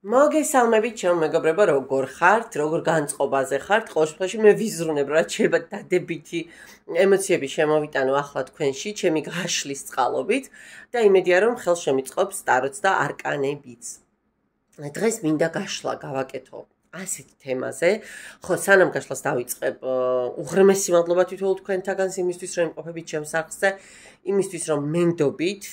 მოგესალმებით ჩემო მეგობრებო, როგორ ხართ, როგორ განწყობაზე ხართ? ყოველ შემთხვევაში მე ვიზრუნებ, რაც შეიძლება დადებითი ემოციები შემოვიტანო ახლა თქვენში, ჩემი გაშლის წყალობით და იმედია რომ ხელს შემიწყობს ტაროც და არკანებიც. დღეს მინდა გაშლა გავაკეთო ასეთ თემაზე. ხო, სანამ გაშლას დავიწყებ, უღრმესი მადლობა თითოეულ თქვენთაგანს იმისთვის, რომ იმყოფებით ჩემს სახლზე, იმისთვის, რომ მენდობით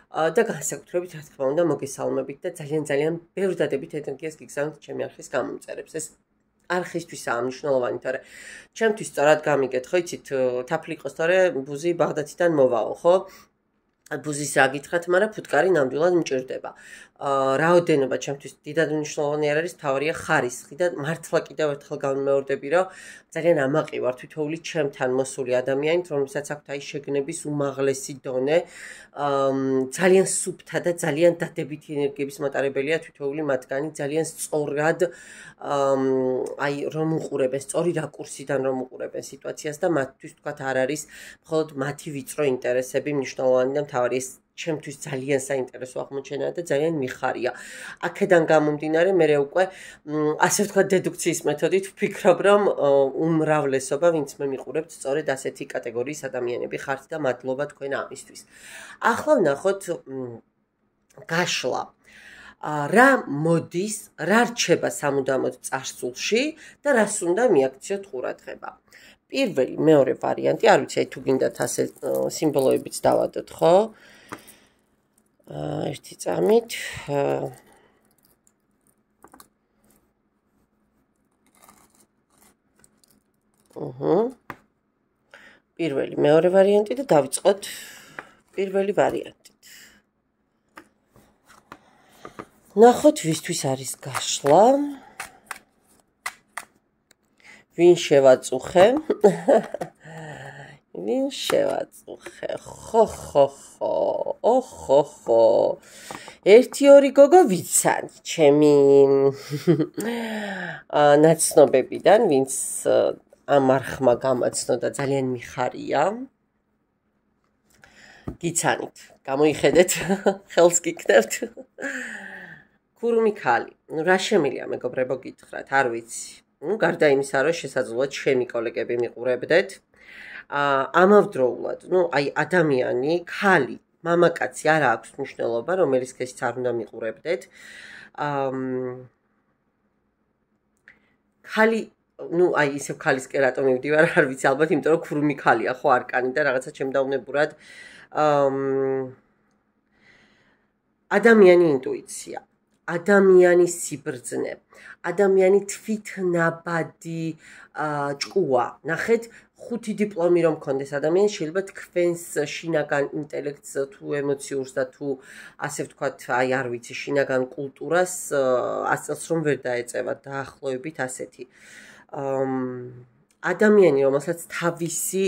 და განსაკუთრებით რა თქმა უნდა მოგესალმებით და ძალიან ბევრ დადებით ენერგიას გიგზავნით ჩემი არხის გამომწერებს. ეს არხისთვისაა მნიშვნელოვანი, თორე ჩემთვის სწორად გამიგეთ, ხო იცით, თაფლი იყოს, თორე ბუზი ბაღდათიდან მოვაო, ხო? ბუზის რა გითხრათ, მაგრამ ფუტკარი ნამდვილად მჭირდება. რაოდენობა ჩემთვის დიდად მნიშვნელოვანი არ არის, თავარია ხარისხი და მართლა კიდევ ერთხელ გამიმეორდები, რომ ძალიან ამაყი ვარ თითოეული ჩემთან მოსული ადამიანით, რომელსაც აქვთ აი შეგნების უმაღლესი დონე, ძალიან სუფთა და ძალიან დადებითი ენერგიების მატარებელია თითოეული მათგანი, ძალიან სწორად აი რომ უყურებენ, სწორი რაკურსიდან რომ უყურებენ სიტუაციას და მათთვის თქვათ არ არის მხოლოდ მათი ვიწრო ინტერესები მნიშვნელოვანი და თავარი ეს ჩემთვის ძალიან საინტერესო აღმოჩენაა და ძალიან მიხარია. აქედან გამომდინარე მე უკვე ასე ვთქვათ დედუქციის მეთოდით ვფიქრობ, რომ უმრავლესობა, ვინც მე მიყურებთ, სწორედ ასეთი კატეგორიის ადამიანები ხართ და მადლობა თქვენ ამისთვის. ახლა ვნახოთ გაშლა. რა მოდის, რა რჩება სამუდამოდ წარსულში და რას უნდა მიაქციოთ ყურადღება. პირველი, მეორე ვარიანტი, არ ვიცი, თუ გინდათ ასე სიმბოლოებიც დავადოთ, ხო? ერთი წამით. პირველი, მეორე ვარიანტი და დავიწყოთ პირველი ვარიანტით. ნახოთ, ვისთვის არის გაშლა. ვინ შევაწუხე? ვინ შევაწუხე? ხო. 1-2 გოგო ვიცან, ჩემი ნაცნობებიდან, ვინც ამ არხმა გამაცნო და ძალიან მიხარია. გიცანით, გამოიხედეთ, ხელს გიქნევთ. ქურუმი ქალი. რა შემილია მეგობრებო გითხრათ, არ ვიცი. გარდა იმისა, რომ შესაძლოა ჩემი კოლეგები მიყურებდეთ, ამავდროულად, აი ადამიანი, ქალი, მამაკაცი არ აქვს მნიშვნელობა, რომელიც ქეშიც არ უნდა მიყურებდეთ. ქალი, აი ისევ ქალისკენ რატომ მივდივარ, არ ვიცი, ალბათ იმიტომ რომ ქურუმი ქალია, ხო არკანი და რაღაცა ჩემდაუნებურად ადამიანი ინტუიცია. ადამიანის სიბრძნე, ადამიანი თვითნაბადი ჭკუა. ნახეთ, 5 დიპლომი რომ მქონდეს ადამიანს, შეიძლება თქვენს შინაგან ინტელექტს თუ ემოციურს და თუ ასე ვთქვათ, აი არ ვიცი, შინაგან კულტურას 100 წელს რომ ვერ დაეწევა დაახლოებით ასეთი. ადამიანი, რომელსაც თავისი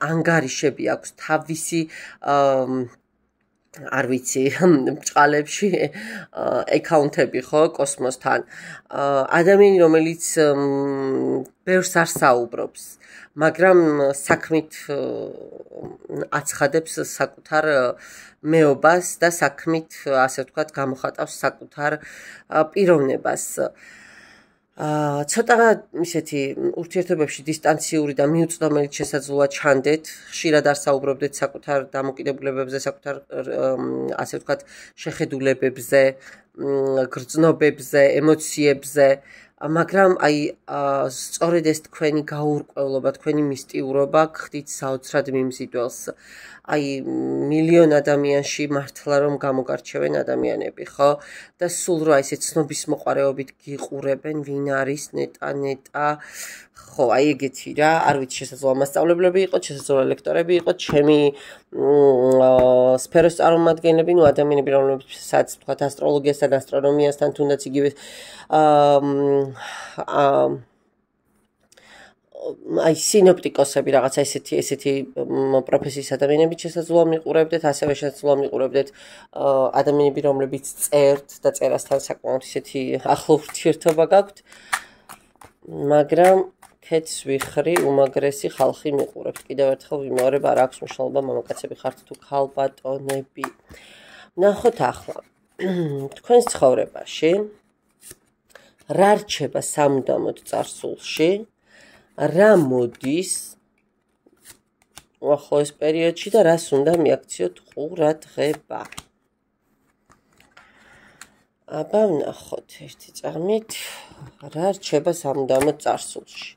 ანგარიშები აქვს, თავისი არ ვიცი, ბჭყალებში აკაუნტები ხო კოსმოსთან. ადამიანი, რომელიც ბევრს არ საუბრობს, მაგრამ საქმით აცხადებს საკუთარ მეობას და საქმით, ასე ვთქვათ, გამოხატავს საკუთარ პიროვნებას. ცოტა ისეთი ურთიერთობებში დისტანციური და მიუწვდომელი შესაძლოა ჩანდეთ, ხშირად არ საუბრობდეთ საკუთარ დამოკიდებულებებზე, საკუთარ ასე ვთქვათ, შეხედულებებზე, გრძნობებზე, ემოციებზე, მაგრამ აი სწორედ ეს თქვენი გაურკვევლობა, თქვენი მისტიურობა გხდით საოცრად მიმზიდველს. აი მილიონ ადამიანში მართლა რომ გამოგარჩევენ ადამიანები, ხო? და სულ რა ისე ცნობის მოყარეობით გიყურებენ, ვინ არის ნეტა. ხო, აი ეგეთი რა, არ ვიცი, შესაძლოა მასწავლებლები იყოთ, შესაძლოა ლექტორები იყოთ, ჩემი სფეროს წარმომადგენლები, ადამიანები, რომლებსაც ვთქვათ ასტროლოგიასთან, ასტრონომიასთან, თუნდაც იგივე აი სინოპტიკოსები რაღაცა ესეთი პროფესიის ადამიანები შესაძლოა მიყურებდეთ, ასევე შესაძლოა მიყურებდეთ ადამიანები, რომლებიც წერთ და წერასთან საკმაოდ ისეთი ახლო ურთიერთობა გაქვთ, მაგრამ ქეთს ვიხრი, უმაგრესი ხალხი მიყურებთ. კიდევ ერთხელ ვიმეორებ, არ აქვს მნიშვნელობა მამაკაცები ხართ თუ ქალბატონები. ნახოთ ახლა. თქვენს ცხოვრებაში რა რჩება სამუდამოდ წარსულში, რა მოდის უახლოეს პერიოდში და რას უნდა მიაქციოთ ყურადღება. აბა ვნახოთ ერთი წამით რა რჩება სამუდამოდ წარსულში.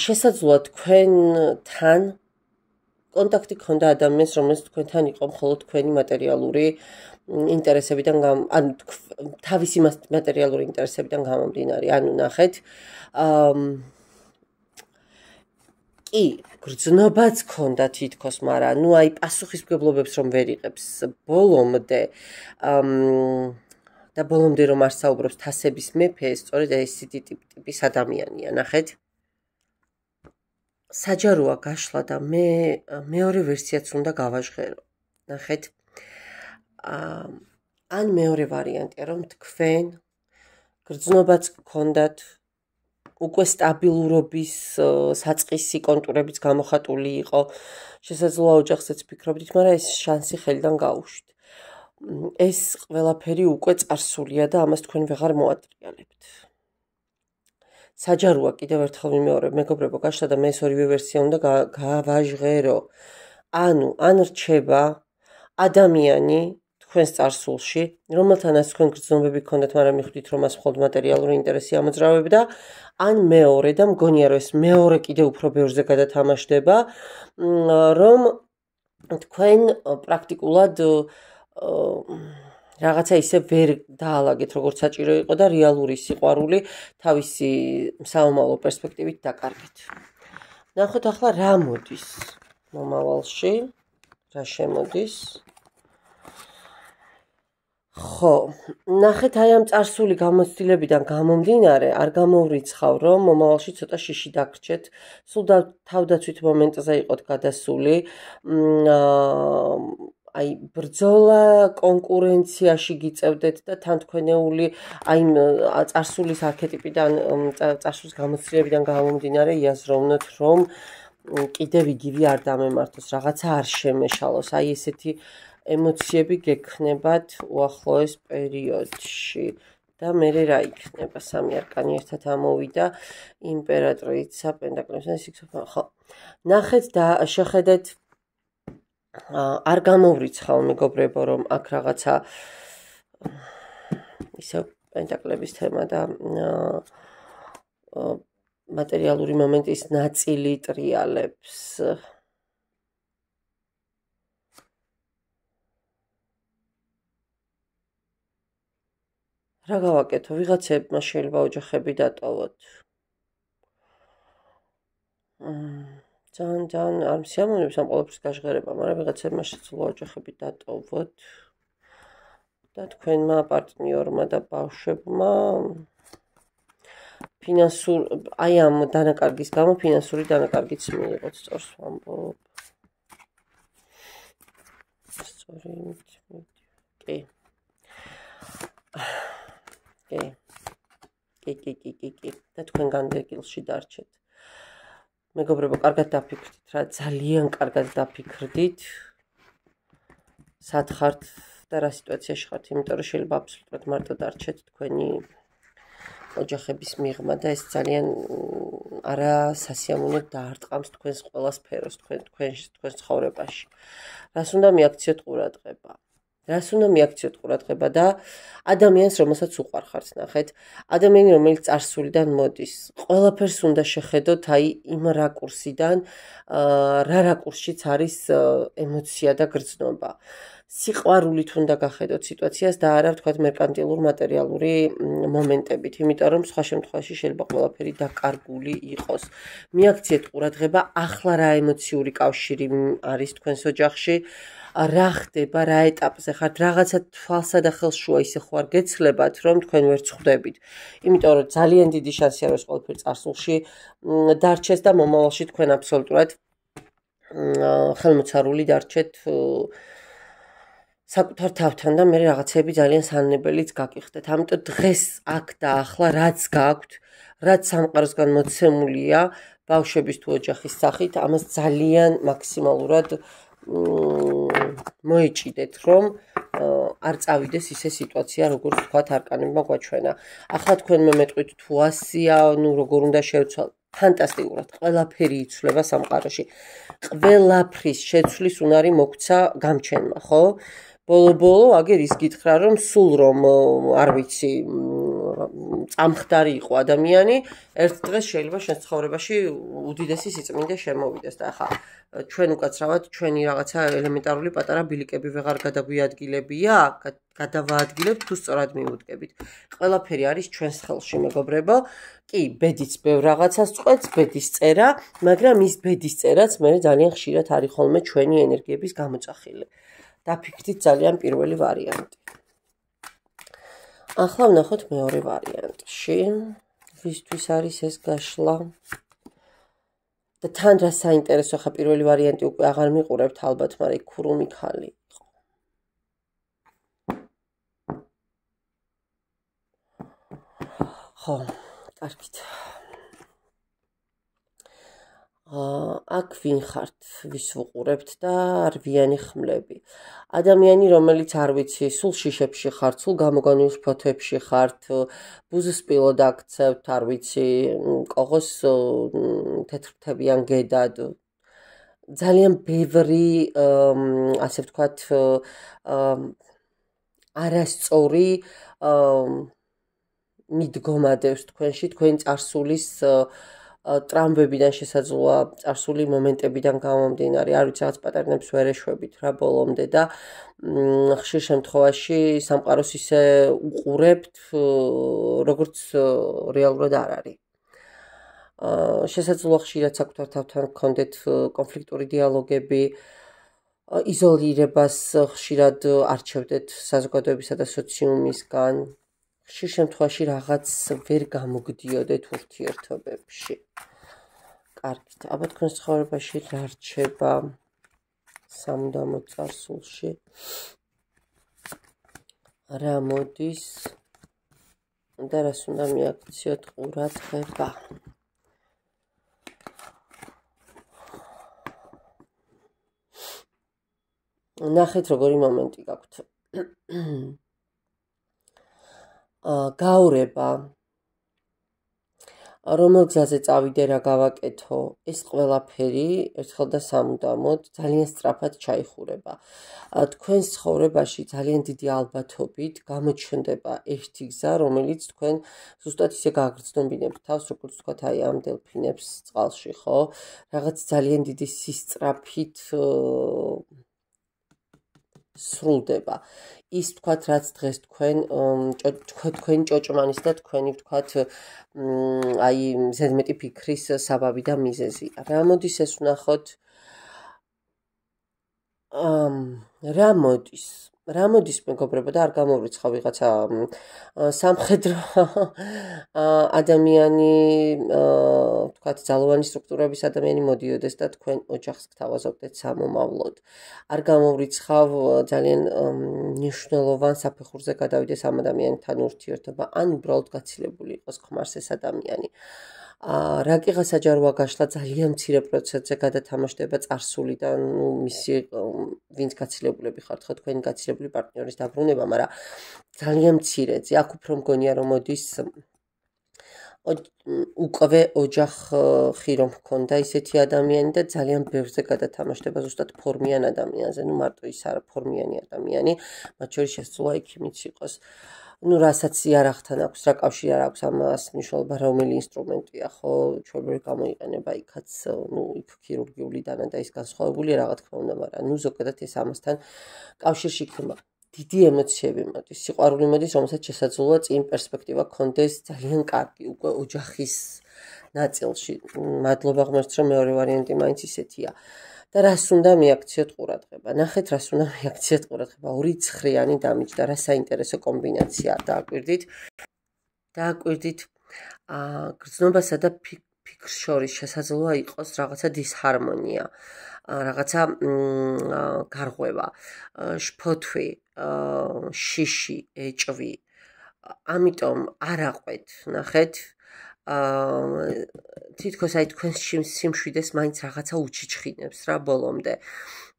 შესაძლოა თქვენთან კონტაქტი ქონდა ადამიანს, რომელიც თქვენთან იყო მხოლოდ თქვენი მატერიალური ინტერესებიდან ანუ თავისი მატერიალური ინტერესებიდან გამომდინარე. ანუ ნახეთ, კი, გრძნობაც ქონდა თითქოს, მაგრამ ნუ აი პასუხისმგებლობებს რომ ვერ იღებს ბოლომდე და ბოლომდე რომ არ საუბრობს თასების მეფე, სწორედ ესეთი ტიპის ადამიანია, ნახეთ. საჯაროა გაშლა და მე მეორე ვერსიაც უნდა გავაჟღერო. ნახეთ. ან მეორე ვარიანტია რომ თქვენ გრძნობაც გქონდათ უკვე სტაბილურობის საწყისი კონტურებიც გამოხატული იყო. შესაძლოა ოჯახსაც ფიქრობდით, მაგრამ ეს შანსი ხელიდან გაუშვით. ეს ყველაფერი უკვე წარსულია და ამას თქვენ ვეღარ მოატრიალებთ. საჯაროა კიდევ ერთხელ ვიმეორებ, მეგობრებო, გაშლა და მე ეს ორივე ვერსია უნდა გავაჟღერო. ანუ ან რჩება ადამიანი თქვენს წარსულში, რომელთანაც თქვენ გრძნობები გქონდათ, მაგრამ მიხვდით, რომ მას მხოლოდ მატერიალური ინტერესი ამოძრავებდა, ან მეორე და მგონია, რომ ეს მეორე კიდევ უფრო ბევრზე გადათამაშდება, რომ თქვენ პრაქტიკულად რაღაცა ისე ვერ დაალაგეთ, როგორც საჭირო იყო და რეალური სიყვარული თავისი საომავლო პერსპექტივით დაკარგეთ. ნახოთ ახლა რა მოდის მომავალში, რა შემოდის. ხო, ნახეთ აი ამ წარსული გამოცდილებიდან გამომდინარე, არ გამოვრიცხავ, რომ მომავალში ცოტა შიში დაგრჩეთ, სულ თავდაცვით მომენტზე იყოთ გადასული, აი ბრძოლა კონკურენციაში გიწევდეთ და თან თქვენეული აი წარსულის არქეტიპიდან, წარსულის გამოცდილებიდან გამომდინარე იაზროვნოთ, რომ კიდევ იგივე არ დამემართოს, რაღაცა არ შემეშალოს, აი ესეთი ემოციები გექნებათ უახლოეს პერიოდში და მე რა იქნება სამი არკანი ერთად ამოვიდა იმპერატრიცა პენტაკლების და სიქსოფონი. ხო, ნახეთ და შეხედეთ არ გამოვრიცხავ მეგობრებო, რომ აქ რაღაცა ისე პენტაკლების თემა და მატერიალური მომენტის ნაწილი ტრიალებს. რა გავაკეთო? ვიღაცებმა შეიძლება ოჯახები დატოვოთ. ძალიან არ მსიამოვნებს ამ ყველაფრის გაჟღერება, მაგრამ ვიღაცებმა შეძლო ოჯახები დატოვოთ და თქვენმა პარტნიორმა და ბავშვებმა აი ამ დანაკარგის გამო ფინანსური დანაკარგიც მიიღოთ, სწორს ვამბობ. კი. და თქვენ განდეგილში დარჩეთ. მეგობრებო, კარგად დაფიქრდით რა, ძალიან კარგად დაფიქრდით. სად ხართ და რა სიტუაციაში ხართ, იმიტომ რომ შეიძლება აბსოლუტურად მარტო დარჩეთ თქვენი ოჯახების მიღმა და ეს ძალიან არასასიამოვნოდ დაარტყამს თქვენს ყველა სფეროს, თქვენს ცხოვრებაში. რას უნდა მიაქციოთ ყურადღება? რას უნდა მიაქციოთ ყურადღება და ადამიანს, რომელსაც უყვარხართ, ნახეთ, ადამიანი, რომელიც წარსულიდან მოდის, ყველაფერს უნდა შეხედოთ აი იმ რაკურსიდან, რა რაკურსშიც არის ემოცია და გრძნობა. სიყვარულით უნდა გახედოთ სიტუაციას და არა ვთქვათ მერკანტილურ მატერიალური მომენტებით, იმიტომ რომ სხვა შემთხვევაში შეიძლება ყველაფერი დაკარგული იყოს. მიაქციეთ ყურადღება, ახლა რა ემოციური კავშირი არის თქვენს ოჯახში, რა ხდება, რა ეტაპზე ხართ, რაღაცა თვალსა და ხელშუა ისე ხوار გეცლებათ, რომ თქვენ ვერ წხვდებით. იმიტომ რომ ძალიან დიდი შანსია, რომ ეს ყველაფერი წარსულში დარჩეს და მომავალში თქვენ აბსოლუტურად ხელმოцаრული დარჩეთ საკუთარ თავთან და მე რაღაცები ძალიან სანნებელიც გაგიხდეთ. ამიტომ დღეს აქ და ახლა რაც გაქვთ, რაც სამყაროსგან მოცემულია ბავშვების თუ ოჯახის სახით, ამას ძალიან მაქსიმალურად მოეჭიდეთ, რომ არ წავიდეს ისე სიტუაცია, როგორც თქვათ არკანებმა გვაჩვენა. ახლა თქვენ მე მეტყვით თუ 100-ია, როგორ უნდა შევცვალოთ. ფანტასტიკურად, ყველაფერი იცვლება სამყაროში. ყველაფრის შეცვლის უნარი მოგცა გამჩენმა, ხო? ბოლო-ბოლო აგერ ის გითხრა, რომ სულ რომ არ ვიცი, წამხდარი იყო ადამიანი, ერთ დღეს შეიძლება შენ ცხოვრებაში უდიდესი სიწმინდე შემოვიდეს და ახლა ჩვენ უკაცრავად ჩვენი რაღაცა ელემენტარული პატარა ბილიკები ვეღარ გადაგვიადგილებია, გადავაადგილებთ თუ სწორად მივუდგებით. ყველაფერი არის ჩვენს ხელში, მეგობრებო. კი, ბედიც ბევრ რაღაცას წყვეტს, ბედის წერა, მაგრამ ის ბედის წერაც მე ძალიან ხშირად არის ხოლმე ჩვენი ენერგიების გამოწახილი. დაფიქრდით ძალიან პირველი ვარიანტი. ახლა ვნახოთ მეორე ვარიანტში. ვისთვის არის ეს გაშლა? და თან რა საინტერესო, ხა პირველი ვარიანტი უკვე აღარ მიყურებთ ალბათ, მაგრამ ქურუმი ქალი იყო. ხო, კარგით. აქ ვინ ხართ, ვის ვუყურებთ და რვიანი ხმლები. ადამიანი, რომელიც არ ვიცი, სულ შიშებში ხართ, სულ გამოგონილ ფოთებში ხართ, ბუზსპილოდ აქცევთ, არ ვიცი, კოღოს თეთრთებიან გედად. ძალიან ბევრი, ასე ვთქვათ, არასწორი მიდგომადევს თქვენში, თქვენი წარსულის ტრამვებიდან შესაძლოა წარსული მომენტებიდან გამომდინარე, არ ვიცი, რაღაც პატერნებს ვერ ეშვებით რა ბოლომდე და ხშირ შემთხვევაში სამყაროს ისე უყურებთ, როგორც რეალურად არ არის. შესაძლოა ხშირად საკუთარ თავთან გქონდეთ კონფლიქტური დიალოგები, იზოლირებას ხშირად არჩევდეთ საზოგადოებისა და სოციუმისგან. ხშირ შემთხვევაში რაღაც ვერ გამოგდიოდეთ ურთიერთობებში. კარგით, აბა თქვენ ცხოვრებაში რა რჩება სამუდამო წარსულში? რა მოდის და რას უნდა მიაქციოთ ყურადღება? ნახეთ როგორი მომენტი გაქვთ. გაურება, რომელ გზაზე წავიდე, რა გავაკეთო, ეს ყველაფერი ერთხელ და სამუდამოდ ძალიან სწრაფად ჩაიხურება. თქვენს ცხოვრებაში ძალიან დიდი ალბათობით გამოჩნდება ერთი გზა, რომელიც თქვენ ზუსტად ისე გააგრძნობინებთ თავს, როგორც თქვათ აი ამ დელფინებს წყალში, ხო? რაღაც ძალიან დიდი სისწრაფით სრულდება. ის თქვათ, რაც დღეს თქვენი ჭოჭმანის და თქვენი თქვათ აი ზედმეტი ფიქრის საბაბი და მიზეზია. რა მოდის ეს ვნახოთ? რა მოდის მეგობრებო და არ გამოვრიცხავ ვიღაცა სამხედრო ადამიანი, თქვათ ძალოვანი სტრუქტურების ადამიანი მოდიოდეს და თქვენ ოჯახს გთავაზობდეთ სამომავლოდ. არ გამოვრიცხავ ძალიან მნიშვნელოვან საფეხურზე გადავიდეს ამ ადამიანთან ურთიერთობა, ან უბრალოდ გაცილებული იყოს ხმარს ეს ადამიანი. რაკიღა საჯაროა გაშლა ძალიან მცირე პროცენტზე გადათამაშდება წარსულიდან, მისი ვინც გაცილებულები ხართ, ხო, თქვენი გაცილებული პარტნიორის დაბრუნება, მაგრამ ძალიან მცირეზე. აქ უფრო მგონია რომ მოდის უკვე ოჯახი რომ ჰქონდა ისეთი ადამიანი და ძალიან ბევრზე გადათამაშდება ზუსტად ფორმიან ადამიანზე, ნუ მარტო ის არა ფორმიანი ადამიანი, მათ შორის შესაძლოა იქ იყოს. ნუ რასაც იარაღთან აქვს, რა კავშირი არ აქვს ამას მნიშვნელობა, რომელი ინსტრუმენტია, ხო, ჩვეულებრივ გამოიყენება იქაც, ნუ იქ ქირურგიული დანა და ის განსხვავებულია რა თქმა უნდა, მაგრამ ნუ ზოგადად ეს ამასთან კავშირში იქნება. დიდი ემოციები მოდის, სიყვარული მოდის, რომელსაც შესაძლოა წინ პერსპექტივა გქონდეს ძალიან კარგი, უკვე ოჯახის ნაწილში. მადლობა ღმერთს, რომ მეორე ვარიანტი მაინც ისეთია. და რას უნდა მიაქციოთ ყურადღება? ნახეთ, რას უნდა მიაქციოთ ყურადღება. 2 ცხრიანი დამიჯდა, რა საინტერესო კომბინაციაა. დააკვირდით გრძნობასა და ფიქრს შორის შესაძლოა იყოს რაღაცა დისჰარმონია, რაღაცა გარღვევა, შფოთვი, შიში, ეჭვი. ამიტომ არ აყვეთ, ნახეთ, თითქოს აი თქვენს სიმშვიდეს მაინც რაღაცა უჩიჩხინებს რა ბოლომდე.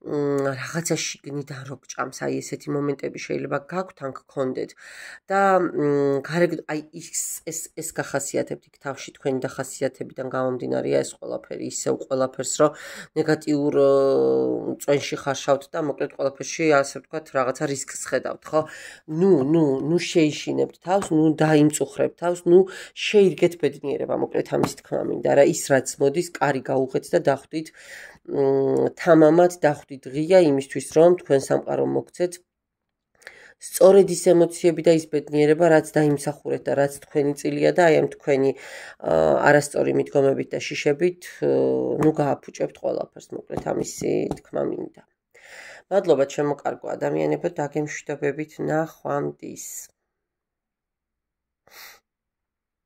რაღაცა შიგნიდან რო გჭამს, აი ესეთი მომენტები შეიძლება გაქვთ ან გქონდეთ და აი ეს გახასიათებთ იქ თავში თქვენი დახასიათებიდან გამომდინარეა ეს ყველაფერი, ისევ ყველაფერს რო ნეგატიურ წვენში ხარშავთ და მოკლედ ყველაფერში ასე ვთქვათ რაღაცა რისკს ხედავთ, ხო? ნუ შეიშინებთ თავს, ნუ დაიმწუხრებთ თავს, ნუ შეირგეთ ბედნიერება, მოკლედ ამის თქმა მინდა რა, ის რაც მოდის, კარი გაუღეთ და დახვდით თამამად დახვდით ღია იმისთვის, რომ თქვენ სამყარო მოგცეთ სწორედ ის ემოციები და ის ბედნიერება, რაც დაიმსახურეთ და რაც თქვენი წილია და აი ამ თქვენი არასწორი მიდგომებით და შიშებით, ნუ გააფუჭებთ ყველაფერს, მოკლედ ამისი თქმა მინდა. მადლობა ჩემო კარგო ადამიანებო, დაგემშვიდობებით, ნახვამდის.